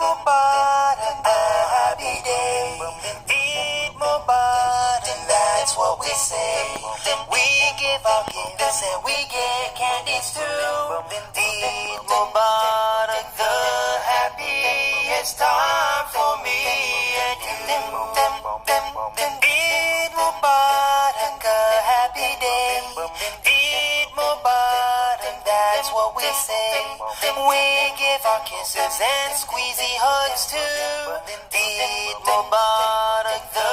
Mubarak, a happy day. Eid Mubarak, that's what we say. We give our gifts and we get candies too. Eid Mubarak, the happiest time for me and you. Eid Mubarak, a happy day. Eid Mubarak, that's what we say. We give our kisses and squeezy hugs too. Eid Mubarak, the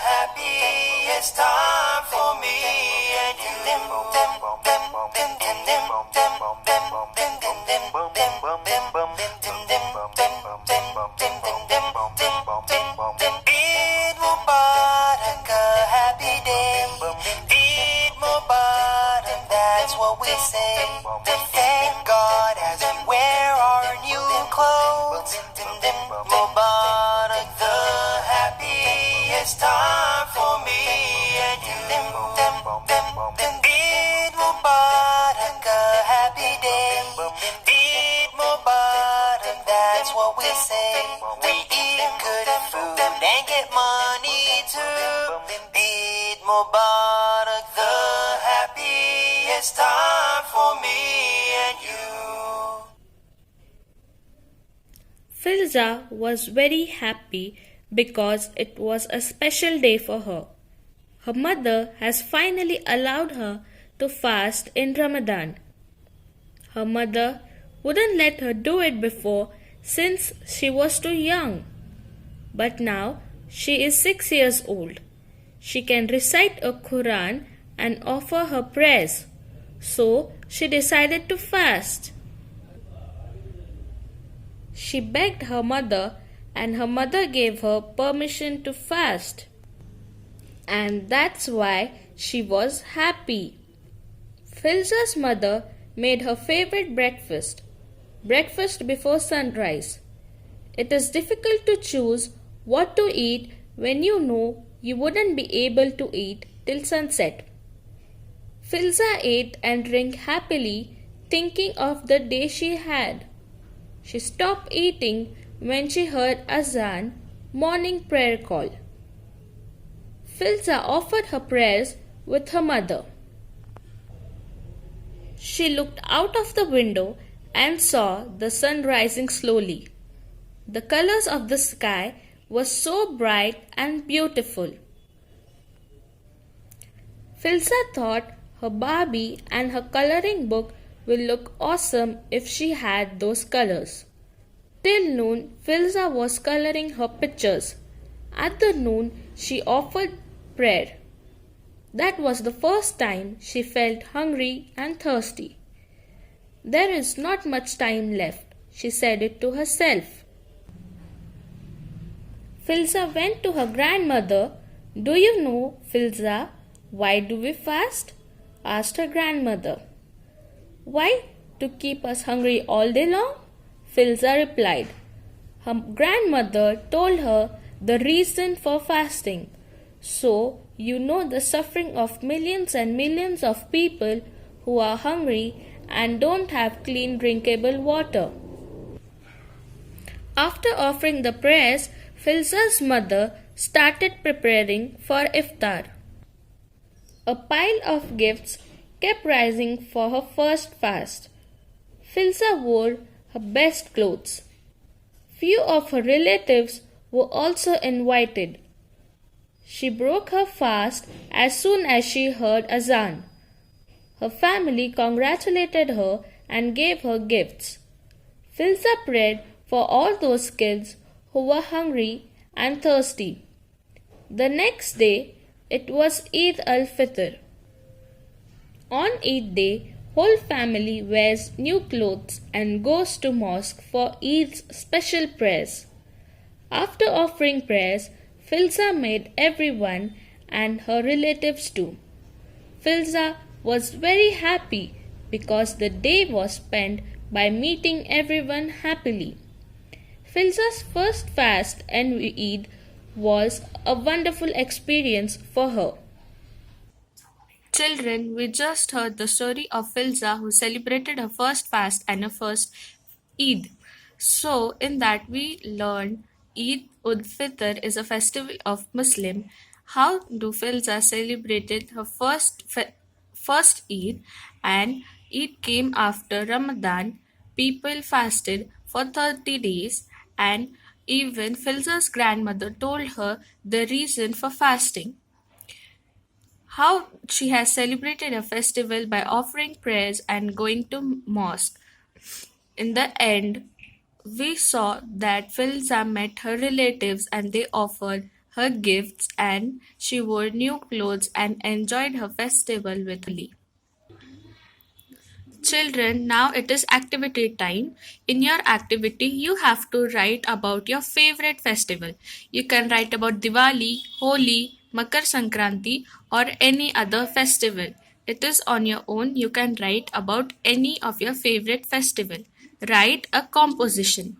happiest time for me and you. Eid Mubarak, a happy day. Eid Mubarak, that's what we say. Thank God as we wear our new clothes. Mubarak, the happiest time for me and you. Eid Mubarak, a happy day. Eid Mubarak, that's what we say. We eat good food and get money too. Eid Mubarak, the happiest time for me and you. Filza was very happy because it was a special day for her. Her mother has finally allowed her to fast in Ramadan. Her mother wouldn't let her do it before since she was too young. But now she is 6 years old. She can recite a Quran and offer her prayers. So she decided to fast. She begged her mother and her mother gave her permission to fast. And that's why she was happy. Filza's mother made her favorite breakfast before sunrise. It is difficult to choose what to eat when you know you wouldn't be able to eat till sunset. Filza ate and drank happily, thinking of the day she had. She stopped eating when she heard azan, morning prayer call. Filza offered her prayers with her mother. She looked out of the window and saw the sun rising slowly. The colors of the sky were so bright and beautiful. Filza thought her Barbie and her coloring book will look awesome if she had those colors. Till noon, Filza was coloring her pictures. At the noon, she offered prayer. That was the first time she felt hungry and thirsty. There is not much time left, she said it to herself. Filza went to her grandmother. Do you know, Filza, why do we fast? Asked her grandmother. Why? To keep us hungry all day long? Filza replied. Her grandmother told her the reason for fasting. So, you know the suffering of millions and millions of people who are hungry and don't have clean drinkable water. After offering the prayers, Filza's mother started preparing for iftar. A pile of gifts kept rising for her first fast. Filza wore her best clothes. Few of her relatives were also invited. She broke her fast as soon as she heard azan. Her family congratulated her and gave her gifts. Filza prayed for all those kids who were hungry and thirsty. The next day, it was Eid al-Fitr. On Eid day, whole family wears new clothes and goes to mosque for Eid's special prayers. After offering prayers, Filza made everyone and her relatives too. Filza was very happy because the day was spent by meeting everyone happily. Filza's first fast and Eid was a wonderful experience for her. Children, we just heard the story of Filza who celebrated her first fast and her first Eid. So, in that, we learned Eid ul Fitr is a festival of Muslim. How do Filza celebrated her first Eid, and Eid came after Ramadan. People fasted for 30 days, and even Filza's grandmother told her the reason for fasting. How she has celebrated a festival by offering prayers and going to mosque. In the end, we saw that Filza met her relatives and they offered her gifts and she wore new clothes and enjoyed her festival with Lee. Children, now it is activity time. In your activity, you have to write about your favorite festival. You can write about Diwali, Holi, Makar Sankranti, or any other festival. It is on your own. You can write about any of your favorite festival. Write a composition.